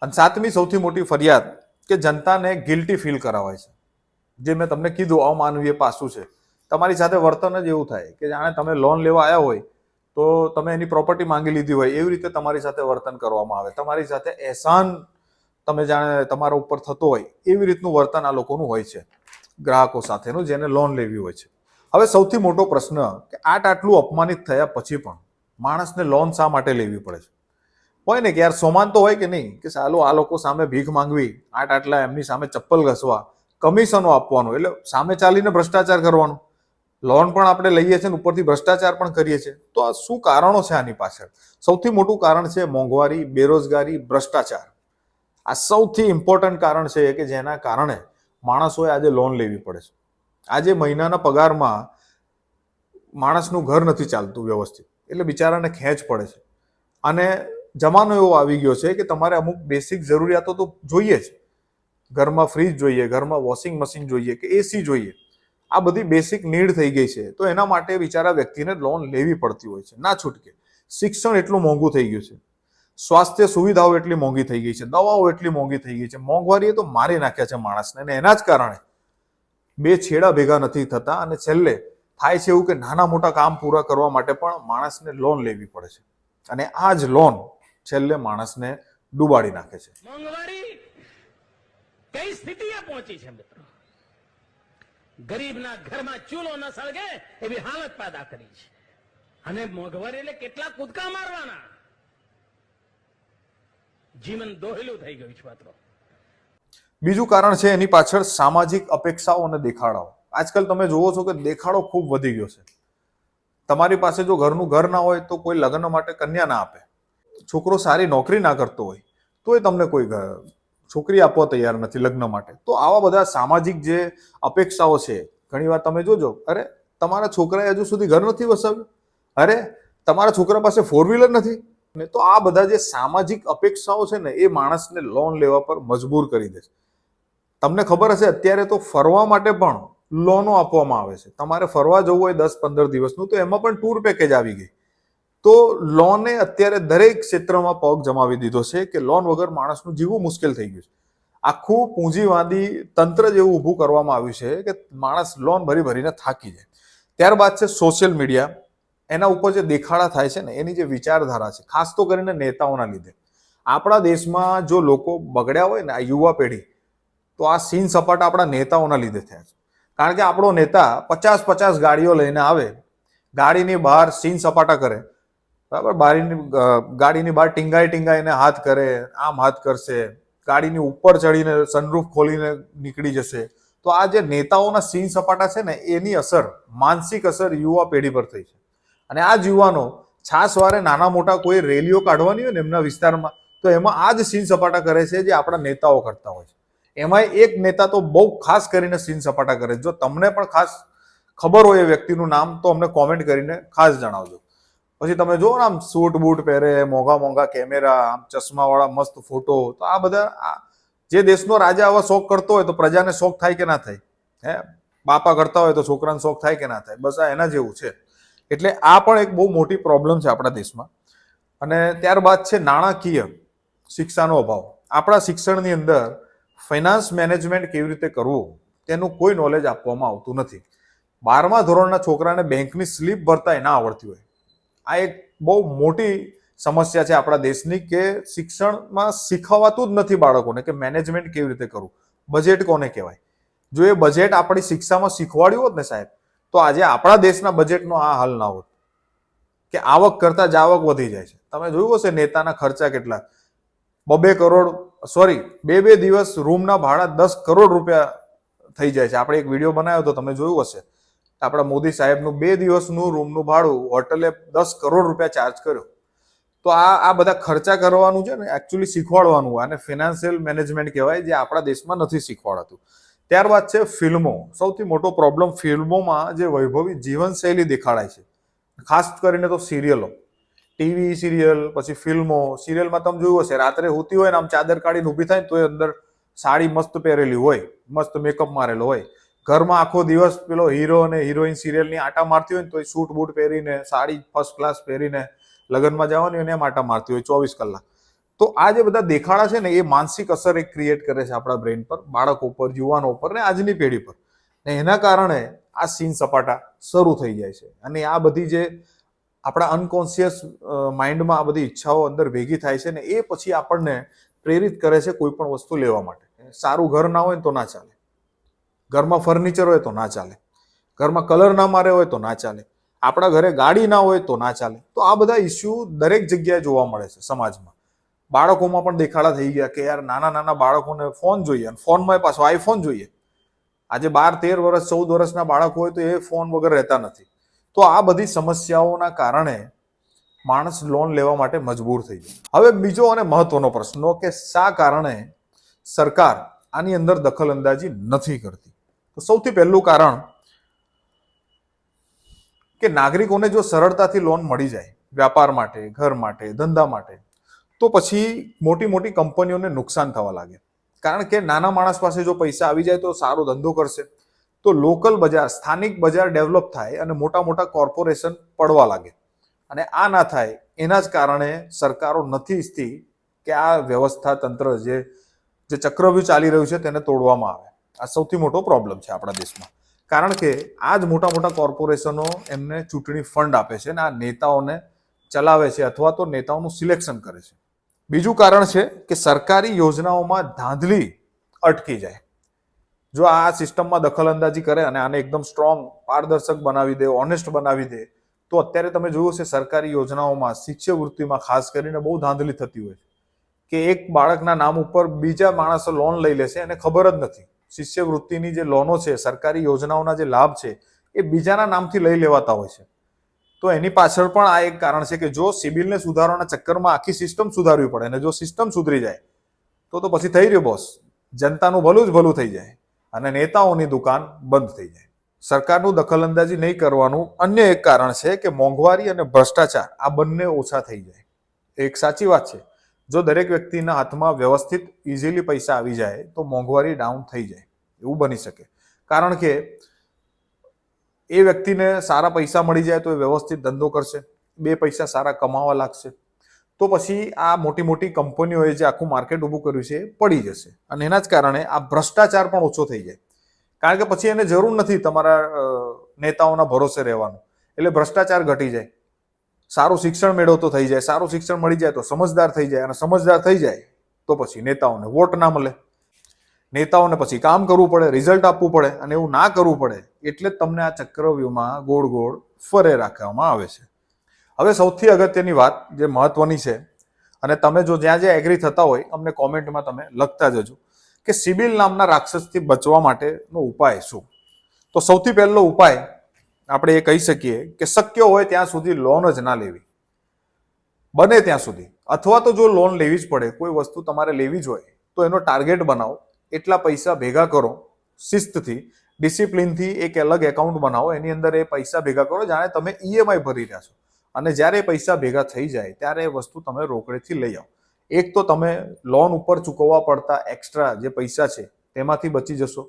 S2: અને 7મી સૌથી મોટી ફરિયાદ કે જનતાને ગિલ્ટી ફીલ કરાવાય છે. જે મેં તમને કીધું અમાનવીય પાસું છે. તમારી સાથે વર્તન જ એવું થાય કે જાણે તમે લોન લેવા આવ્યા હોય તો તમે એની પ્રોપર્ટી માંગી લીધી હોય એવી રીતે તમારી સાથે વર્તન કરવામાં આવે. તમારી સાથે એહસાન તમે જાણે તમારા ઉપર થતો હોય એવી રીતનું વર્તન આ લોકોનું હોય છે ગ્રાહકો સાથેનું, જેને લોન લેવી હોય છે. હવે સૌથી મોટો પ્રશ્ન કે આટલું અપમાનિત થયા પછી પણ માણસને લોન શા માટે લેવી પડે છે? હોય ને કે યાર સોમાન તો હોય કે નહીં કે સાલું આ લોકો સામે ભીખ માંગવી, આટલા એમની સામે ચપ્પલ ઘસવા, કમિશનો આપવાનું, એટલે સામે ચાલીને ભ્રષ્ટાચાર કરવાનો. લોન પણ આપણે લઈએ છીએ ને ઉપરથી ભ્રષ્ટાચાર પણ કરીએ છીએ. તો આ શું કારણો છે આની પાછળ? સૌથી મોટું કારણ છે મોંઘવારી, બેરોજગારી, ભ્રષ્ટાચાર. આ સૌથી ઇમ્પોર્ટન્ટ કારણ છે કે જેના કારણે માણસોએ આજે લોન લેવી પડે છે. આજે મહિનાના પગારમાં માણસનું ઘર નથી ચાલતું વ્યવસ્થિત, એટલે બિચારાને ખેંચ પડે છે. અને જમાનો એવો આવી ગયો છે કે તમારે અમુક બેસિક જરૂરિયાતો તો જોઈએ જ. ઘરમાં ફ્રીજ જોઈએ, ઘરમાં વોશિંગ મશીન જોઈએ કે એસી જોઈએ. આ બધી બેસિક નીડ થઈ ગઈ છે. તો એના માટે બિચારા વ્યક્તિને લોન લેવી પડતી હોય છે, ના છૂટકે. શિક્ષણ એટલું મોંઘું થઈ ગયું છે, સ્વાસ્થ્ય સુવિધાઓ એટલી મોંઘી થઈ ગઈ છે, દવાઓ એટલી મોંઘી થઈ ગઈ છે, મોંઘવારીએ તો મારી નાખ્યા છે માણસને. અને એના જ કારણે બે છેડા ભેગા નથી થતા અને છેલ્લે થાય છે એવું કે નાના મોટા કામ પૂરા કરવા માટે પણ માણસને લોન લેવી પડે છે. અને આ જ લોન છેલ્લે માણસને ડૂબાડી નાખે છે.
S5: મોંઘવારી કઈ સ્થિતિએ પહોંચી છે મિત્રો. ગરીબના ઘરમાં ચૂલો ન સળગે એવી હાલત પેદા કરી છે. અને મોંઘવારી એટલે કેટલા કૂદકા મારવાના. જીવન દોહેલું થઈ ગયું છે મિત્રો.
S2: બીજું કારણ છે એની પાછળ સામાજિક અપેક્ષાઓ અને દેખાડાઓ. આજકાલ તમે જુઓ છો કે દેખાડો ખૂબ વધી ગયો છે. તમારી પાસે જો ઘરનું ઘર ના હોય તો કોઈ લગ્ન માટે કન્યા ના આપે. છોકરો સારી નોકરી ના કરતો હોય તોય તમને કોઈ છોકરી આપવા તૈયાર નથી લગ્ન માટે. તો આવા બધા સામાજિક જે અપેક્ષાઓ છે, ઘણી વાર તમે જોજો, અરે તમારા છોકરાએ હજુ સુધી ઘર નથી વસાવ્યું, અરે તમારા છોકરા પાસે 4 વ્હીલર નથી. ને તો આ બધા જે સામાજિક અપેક્ષાઓ છે ને એ માણસને લોન લેવા પર મજબૂર કરી દે છે. તમને ખબર હશે અત્યારે તો ફરવા માટે પણ લોનો આપવામાં આવે છે. તમારે ફરવા જવું હોય 10-15 દિવસનું તો એમાં પણ ટૂર પેકેજ આવી ગઈ. તો લોને અત્યારે દરેક ક્ષેત્રમાં પગ જમાવી દીધો છે કે લોન વગર માણસનું જીવવું મુશ્કેલ થઈ ગયું છે. આખું પૂંજીવાદી તંત્ર જેવું ઊભું કરવામાં આવ્યું છે કે માણસ લોન ભરી ભરીને થાકી જાય. ત્યારબાદ છે સોશિયલ મીડિયા. એના ઉપર જે દેખાડા થાય છે ને એની જે વિચારધારા છે, ખાસ તો કરીને નેતાઓના લીધે. આપણા દેશમાં જો લોકો બગડ્યા હોય ને, આ યુવા પેઢી, તો આ સીન સપાટા આપણા નેતાઓના લીધે થયા છે. કારણ કે આપણો નેતા 50 ગાડીઓ લઈને આવે, ગાડીની બહાર સીન સપાટા કરે, બરાબર, ગાડીની બહાર ટીંગાઈને હાથ કરે, આમ હાથ કરશે, ગાડીની ઉપર ચડીને સનરૂફ ખોલીને નીકળી જશે. તો આ જે નેતાઓના સીન સપાટા છે ને એની અસર, માનસિક અસર યુવા પેઢી પર થઈ છે. અને આ જ યુવાનો છાસવારે નાના મોટા કોઈ રેલીઓ કાઢવાની હોય ને એમના વિસ્તારમાં, તો એમાં આ જ સીન સપાટા કરે છે જે આપણા નેતાઓ કરતા હોય છે. એમાંય એક નેતા તો બહુ ખાસ કરીને સીન સપાટા કરે. જો તમને પણ ખાસ ખબર હોય એ વ્યક્તિનું નામ તો અમને કોમેન્ટ કરીને ખાસ જણાવજો. પછી તમે જુઓ ને આમ સૂટ બૂટ પહેરે, મોંઘા કેમેરા, આમ ચશ્માવાળા મસ્ત ફોટો. તો આ બધા જે દેશનો રાજા આવા શોખ કરતો હોય તો પ્રજાને શોખ થાય કે ના થાય? બાપા કરતા હોય તો છોકરાને શોખ થાય કે ના થાય? બસ આ એના જેવું છે. એટલે આ પણ એક બહુ મોટી પ્રોબ્લેમ છે આપણા દેશમાં. અને ત્યારબાદ છે નાણાકીય શિક્ષાનો અભાવ. આપણા શિક્ષણની અંદર ફાઇનાન્સ મેનેજમેન્ટ કેવી રીતે કરવું તેનું કોઈ નોલેજ આપવામાં આવતું નથી. 12મા ધોરણના છોકરાને બેંકની સ્લીપ ભરતા ના આવડતી હોય. આ એક બહુ મોટી સમસ્યા છે આપણા દેશની કે શિક્ષણમાં શીખવાતું જ નથી બાળકોને કે મેનેજમેન્ટ કેવી રીતે કરવું, બજેટ કોને કહેવાય. જો એ બજેટ આપણી શિક્ષામાં શીખવાડ્યું હોત ને સાહેબ, તો આજે આપણા દેશના બજેટનો આ હાલ ના હોત કે આવક કરતા જાવક વધી જાય છે. તમે જોયું હશે નેતાના ખર્ચા કેટલા, 2 કરોડ, સોરી 2 દિવસ રૂમના ભાડા 10 કરોડ રૂપિયા થઈ જાય છે. આપણે એક વિડીયો બનાવ્યો તો તમે જોયું હશે, આપણા મોદી સાહેબનું 2 દિવસનું રૂમનું ભાડું હોટલે 10 કરોડ રૂપિયા ચાર્જ કર્યો. તો આ બધા ખર્ચા કરવાનું છે ને એકચ્યુઅલી શીખવાડવાનું, આને ફિનાન્શિયલ મેનેજમેન્ટ કહેવાય, જે આપણા દેશમાં નથી શીખવાડાતું. ત્યારબાદ છે ફિલ્મો. સૌથી મોટો પ્રોબ્લેમ ફિલ્મોમાં જે વૈભવી જીવનશૈલી દેખાડાય છે, ખાસ કરીને તો સિરિયલો, ટીવી સિરિયલ, પછી ફિલ્મો. સિરિયલમાં તમે જોયું હશે, રાત્રે હોતી હોય ને આમ ચાદર કાઢીને ઊભી થાય ને તો અંદર સાડી મસ્ત પહેરેલી હોય, મસ્ત મેકઅપ મારેલો હોય. ઘરમાં આખો દિવસ પેલો હીરો અને હિરોઈન સિરિયલની આટા મારતી હોય ને તો સૂટ બૂટ પહેરીને, સાડી ફર્સ્ટ ક્લાસ પહેરીને લગ્નમાં જવાની હોય ને એમ આટા મારતી હોય 24 કલાક. તો આ જે બધા દેખાડા છે ને એ માનસિક અસર એક ક્રિએટ કરે છે આપણા બ્રેઇન પર, બાળકો પર, યુવાનો પર ને આજની પેઢી પર. ને એના કારણે આ સીન સપાટા શરૂ થઈ જાય છે. અને આ બધી જે આપણા અનકોન્શિયસ માઇન્ડમાં આ બધી ઈચ્છાઓ અંદર ભેગી થાય છે ને એ પછી આપણને પ્રેરિત કરે છે કોઈ પણ વસ્તુ લેવા માટે. સારું ઘર ના હોય તો ના ચાલે, ઘરમાં ફર્નિચર હોય તો ના ચાલે, ઘરમાં કલર ના મારે હોય તો ના ચાલે, આપણા ઘરે ગાડી ના હોય તો ના ચાલે. તો આ બધા ઇસ્યુ દરેક જગ્યાએ જોવા મળે છે સમાજમાં. બાળકોમાં પણ દેખાડા થઈ ગયા કે યાર નાના બાળકોને ફોન જોઈએ, અને ફોનમાં પાછો આઈફોન જોઈએ. આજે 12-13 વર્ષ 14 વર્ષના બાળકો હોય તો એ ફોન વગર રહેતા નથી. તો આ બધી સમસ્યાઓના કારણે માણસ લોન લેવા માટે મજબૂર થઈ જાય. હવે બીજો અને મહત્વનો પ્રશ્ન કે શા કારણે સરકાર આની અંદર દખલ અંદાજી નથી કરતી? તો સૌથી પહેલું કારણ કે નાગરિકોને જો સરળતાથી લોન મળી જાય વ્યાપાર માટે, ઘર માટે, ધંધા માટે, તો પછી મોટી મોટી કંપનીઓને નુકસાન થવા લાગે. કારણ કે નાના માણસ પાસે જો પૈસા આવી જાય તો સારો ધંધો કરશે, તો લોકલ બજાર, સ્થાનિક બજાર ડેવલપ થાય અને મોટા મોટા કોર્પોરેશન પડવા લાગે. અને આ ના થાય એના જ કારણે સરકારો નથી ઈચ્છતી કે આ વ્યવસ્થા તંત્ર જે ચક્રવ્યૂહ ચાલી રહ્યું છે તેને તોડવામાં આવે. આ સૌથી મોટો પ્રોબ્લેમ છે આપણા દેશમાં. કારણ કે આ જ મોટા મોટા કોર્પોરેશનો એમને ચૂંટણી ફંડ આપે છે અને આ નેતાઓને ચલાવે છે અથવા તો નેતાઓનું સિલેક્શન કરે છે. બીજું કારણ છે કે સરકારી યોજનાઓમાં ધાંધલી અટકી જાય. જો આ સિસ્ટમમાં દખલઅંદાજી કરે અને આને એકદમ સ્ટ્રોંગ, પારદર્શક બનાવી દે, ઓનેસ્ટ બનાવી દે, તો અત્યારે તમે જોયું છે સરકારી યોજનાઓમાં શિષ્યવૃત્તિમાં ખાસ કરીને બહુ ધાંધલી થતી હોય કે એક બાળકના નામ ઉપર બીજા માણસો લોન લઈ લેશે એને ખબર જ નથી. શિષ્યવૃત્તિની જે લોનો છે, સરકારી યોજનાઓના જે લાભ છે એ બીજાના નામથી લઈ લેવાતા હોય છે. તો એની પાછળ પણ આ એક કારણ છે કે જો સિબિલને સુધારવાના ચક્કરમાં આખી સિસ્ટમ સુધારવી પડે અને જો સિસ્ટમ સુધરી જાય તો પછી થઈ રહ્યું બોસ, જનતાનું ભલું જ ભલું થઈ જાય અને નેતાઓની દુકાન બંધ થઈ જાય. સરકારનું દખલઅંદાજી નહીં કરવાનું અન્ય એક કારણ છે કે મોંઘવારી અને ભ્રષ્ટાચાર આ બંને ઓછા થઈ જાય. એક સાચી વાત છે, જો દરેક વ્યક્તિના હાથમાં વ્યવસ્થિત ઇઝીલી પૈસા આવી જાય તો મોંઘવારી ડાઉન થઈ જાય, એવું બની શકે. કારણ કે એ વ્યક્તિને સારા પૈસા મળી જાય તો એ વ્યવસ્થિત ધંધો કરશે, બે પૈસા સારા કમાવા લાગશે, તો પછી આ મોટી મોટી કંપનીઓએ જે આખું માર્કેટ ઊભું કર્યું છે એ પડી જશે. અને એના જ કારણે આ ભ્રષ્ટાચાર પણ ઓછો થઈ જાય. કારણ કે પછી એને જરૂર નથી તમારા નેતાઓના ભરોસે રહેવાનું, એટલે ભ્રષ્ટાચાર ઘટી જાય. સારું શિક્ષણ મેળવતો થઈ જાય, સારું શિક્ષણ મળી જાય તો સમજદાર થઈ જાય, અને સમજદાર થઈ જાય તો પછી નેતાઓને વોટ ના મળે, નેતાઓને પછી કામ કરવું પડે, રિઝલ્ટ આપવું પડે, અને એવું ના કરવું પડે એટલે જ તમને આ ચક્રવ્યૂહમાં ગોળ ગોળ ફરે રાખવામાં આવે છે. હવે સૌથી અગત્યની વાત જે મહત્વની છે, અને તમે જો જ્યાં જ્યાં એગ્રી થતા હોય અમને કોમેન્ટમાં તમે લખતા જજો કે સિબિલ નામના રાક્ષસથી બચવા માટેનો ઉપાય શું. તો સૌથી પહેલો ઉપાય આપણે એ કહી શકીએ કે શક્ય હોય ત્યાં સુધી લોન જ ના લેવી, બને ત્યાં સુધી. અથવા તો જો લોન લેવી જ પડે, કોઈ વસ્તુ તમારે લેવી જ હોય તો એનો ટાર્ગેટ બનાવો, એટલા પૈસા ભેગા કરો, શિસ્તથી, ડિસિપ્લિનથી એક અલગ એકાઉન્ટ બનાવો, એની અંદર એ પૈસા ભેગા કરો જાણે તમે ઈએમઆઈ ભરી રહ્યા છો. અને જ્યારે પૈસા ભેગા થઈ જાય ત્યારે એ વસ્તુ તમે રોકડેથી લઈ આવો. એક તો તમે લોન ઉપર ચૂકવવા પડતા એક્સ્ટ્રા જે પૈસા છે તેમાંથી બચી જશો.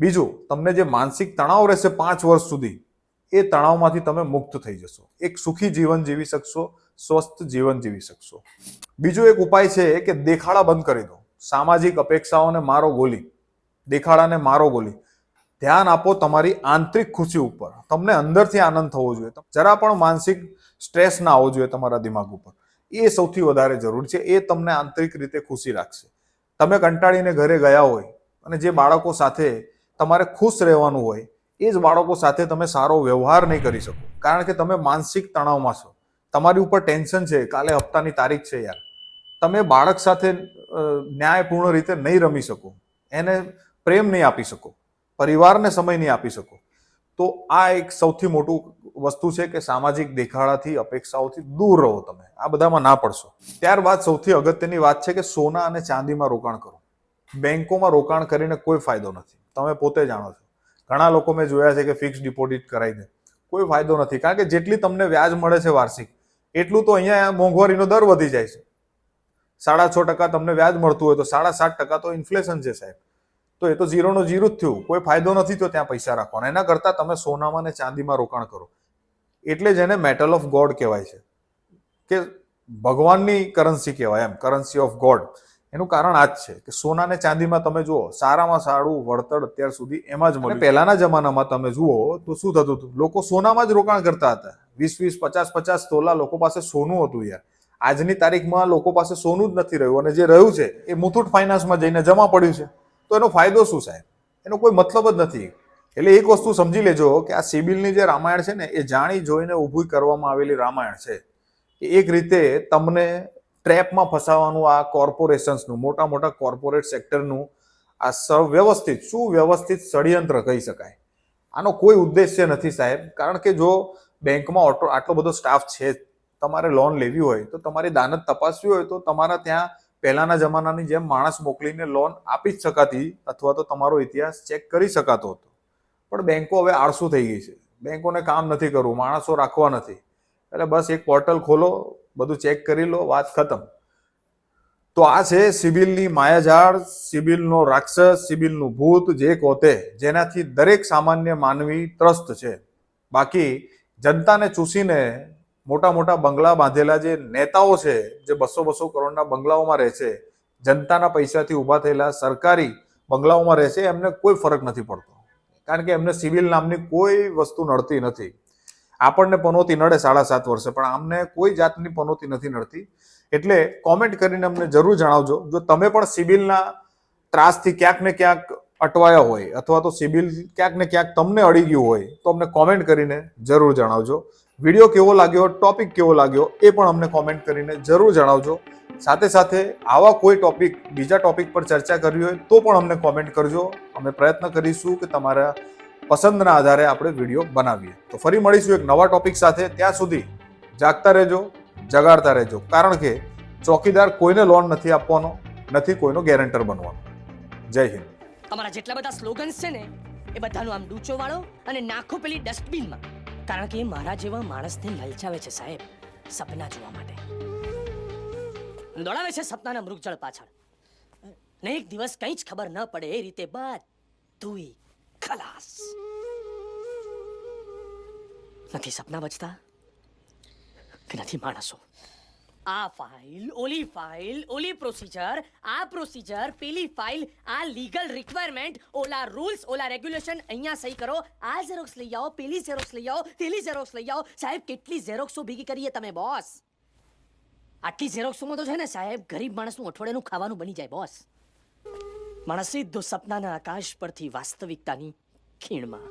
S2: બીજું, તમને જે માનસિક તણાવ રહેશે 5 વર્ષ સુધી, એ તણાવમાંથી તમે મુક્ત થઈ જશો, એક સુખી જીવન જીવી શકશો, સ્વસ્થ જીવન જીવી શકશો. બીજો એક ઉપાય છે કે દેખાડા બંધ કરી દો. સામાજિક અપેક્ષાઓને મારો ગોલી, દેખાડાને મારો ગોલી. ધ્યાન આપો તમારી આંતરિક ખુશી ઉપર. તમને અંદરથી આનંદ થવો જોઈએ, જરા પણ માનસિક સ્ટ્રેસ ના આવવો જોઈએ તમારા દિમાગ ઉપર. એ સૌથી વધારે જરૂરી છે. એ તમને આંતરિક રીતે ખુશી રાખશે. તમે કંટાળીને ઘરે ગયા હોય અને જે બાળકો સાથે તમારે ખુશ રહેવાનું હોય એ જ બાળકો સાથે તમે સારો વ્યવહાર નહીં કરી શકો, કારણ કે તમે માનસિક તણાવમાં છો, તમારી ઉપર ટેન્શન છે, કાલે હપ્તાની તારીખ છે યાર. તમે બાળક સાથે ન્યાયપૂર્ણ રીતે નહીં રમી શકો, એને પ્રેમ નહીં આપી શકો, પરિવારને સમય નહીં આપી શકો. તો આ એક સૌથી મોટું વસ્તુ છે કે સામાજિક દેખાડાથી, અપેક્ષાઓથી દૂર રહો. તમે આ બધામાં ના પડશો. ત્યારબાદ સૌથી અગત્યની વાત છે કે સોના અને ચાંદીમાં રોકાણ કરો. બેંકોમાં રોકાણ કરીને કોઈ ફાયદો નથી, તમે પોતે જાણો છો. ઘણા લોકો મેં જોયા છે કે ફિક્સ ડિપોઝિટ કરાવી દે, કોઈ ફાયદો નથી. કારણ કે જેટલી તમને વ્યાજ મળે છે વાર્ષિક, એટલું તો અહીંયા મોંઘવારીનો દર વધી જાય છે. 6.5% તમને વ્યાજ મળતું હોય તો 7.5% તો ઇન્ફ્લેશન છે સાહેબ. તો એ તો ઝીરોનો ઝીરો જ થયું, કોઈ ફાયદો નથી તો ત્યાં પૈસા રાખવાના. એના કરતાં તમે સોનામાં અને ચાંદીમાં રોકાણ કરો. એટલે જ એને મેટલ ઓફ ગોડ કહેવાય છે, કે ભગવાનની કરન્સી કહેવાય, એમ, કરન્સી ઓફ ગોડ. એનું કારણ આ જ છે કે સોના અને ચાંદીમાં તમે જુઓ, સારામાં સારું વળતર અત્યાર સુધી એમાં જ મળે. પહેલાના જમાનામાં તમે જુઓ તો શું થતું હતું, લોકો સોનામાં જ રોકાણ કરતા હતા. 20-20, 50-50 તોલા લોકો પાસે સોનું હતું યાર. આજની તારીખમાં લોકો પાસે સોનું જ નથી રહ્યું, અને જે રહ્યું છે એ મુથુટ ફાઇનાન્સમાં જઈને જમા પડ્યું છે. તો એનો ફાયદો શું સાહેબ? એનો કોઈ મતલબ જ નથી. એટલે એક વસ્તુ સમજી લેજો કે આ સિબિલની જે રામાયણ છે ને, એ જાણી જોઈને ઊભી કરવામાં આવેલી રામાયણ છે. એક રીતે તમને ટ્રેપમાં ફસાવાનું આ કોર્પોરેશન્સનું, મોટા મોટા કોર્પોરેટ સેક્ટરનું આ સુવ્યવસ્થિત ષડયંત્ર કહી શકાય. આનો કોઈ ઉદ્દેશ્ય નથી સાહેબ. કારણ કે જો બેંકમાં આટલો બધો સ્ટાફ છે, તમારે લોન લેવી હોય તો તમારી દાનત તપાસવી હોય તો તમારા ત્યાં પહેલાના જમાનાની જેમ માણસ મોકલીને લોન આપી જ શકાતી, અથવા તો તમારો ઇતિહાસ ચેક કરી શકાતો હતો. પણ બેંકો હવે આળસુ થઈ ગઈ છે. બેંકોને કામ નથી કરવું, માણસો રાખવા નથી, એટલે બસ એક પોર્ટલ ખોલો, બધું ચેક કરી લો, વાત ખતમ. તો આ છે સિબિલની માયાજાળ, સિબિલનો રાક્ષસ, સિબિલનું ભૂત, જે કોતે જેનાથી દરેક સામાન્ય માનવી ત્રસ્ત છે. બાકી જનતાને ચૂસીને મોટા મોટા બંગલા બાંધેલા જે નેતાઓ છે, જે 200-200 કરોડના બંગલાઓમાં રહે છે, જનતાના પૈસાથી ઊભા થયેલા સરકારી બંગલાઓમાં રહે છે, એમને કોઈ ફરક નથી પડતો, કારણ કે એમને સિવિલ નામની કોઈ વસ્તુ નડતી નથી. આપણને પનોતી નડે 7.5 વર્ષે, પણ આમને કોઈ જાતની પનોતી નથી નડતી. એટલે કોમેન્ટ કરીને અમને જરૂર જણાવજો જો તમે પણ સિબિલના ત્રાસથી ક્યાંક ને ક્યાંક અટવાયા હોય, અથવા તો સિબિલ ક્યાંક ને ક્યાંક તમને અડી ગયું હોય, તો અમને કોમેન્ટ કરીને જરૂર જણાવજો. વિડીયો કેવો લાગ્યો, ટોપિક કેવો લાગ્યો, એ પણ અમને કોમેન્ટ કરીને જરૂર જણાવજો. સાથે સાથે આવા કોઈ બીજા ટોપિક પર ચર્ચા કરવી હોય તો પણ અમને કોમેન્ટ કરજો. અમે પ્રયત્ન કરીશું કે તમારા પસંદના આધારે આપણે વિડીયો બનાવીએ. તો ફરી મળીશું એક નવા ટોપિક સાથે. ત્યાં સુધી જાગતા રહેજો, જગાડતા રહેજો, કારણ કે ચોકીદાર કોઈને લોન નથી આપવાનો, નથી કોઈનો ગેરંટર બનવાનો. જય હિન્દ.
S1: અમારા જેટલા બધા સ્લોગન્સ છે ને એ બધાનો આમ ડૂચો વાળો અને નાખો પેલી ડસ્ટબિનમાં, કારણ કે એ મારા જેવા માણસને લલચાવે છે સાહેબ, સપના જોવા માટે દોડાવે છે સપનાના મૃગજળ પાછળ, ને એક દિવસ કંઈ જ ખબર ન પડે એ રીતે બધુંય ખલાસ. નથી સપના બચતા કે નથી માણસો. આ ફાઇલ, ઓલી પ્રોસીજર, આ પ્રોસીજર, પેલી ફાઇલ, આ લીગલ રિક્વાયરમેન્ટ, ઓલા રૂલ્સ, ઓલા રેગ્યુલેશન, અહીંયા સહી કરો, આ ઝેરોક્સ લઈ આવો, પેલી ઝેરોક્સ લઈ આવો, પેલી ઝેરોક્સ લઈ આવો. સાહેબ કેટલી ઝેરોક્સો ભેગી કરીએ તમે બોસ? આટલી ઝેરોક્સોમાં તો છે ને સાહેબ ગરીબ માણસનું અઠવાડિયાનું ખાવાનું બની જાય બોસ. માણસ સીધો સપનાના આકાશ પરથી વાસ્તવિકતાની ખીણમાં.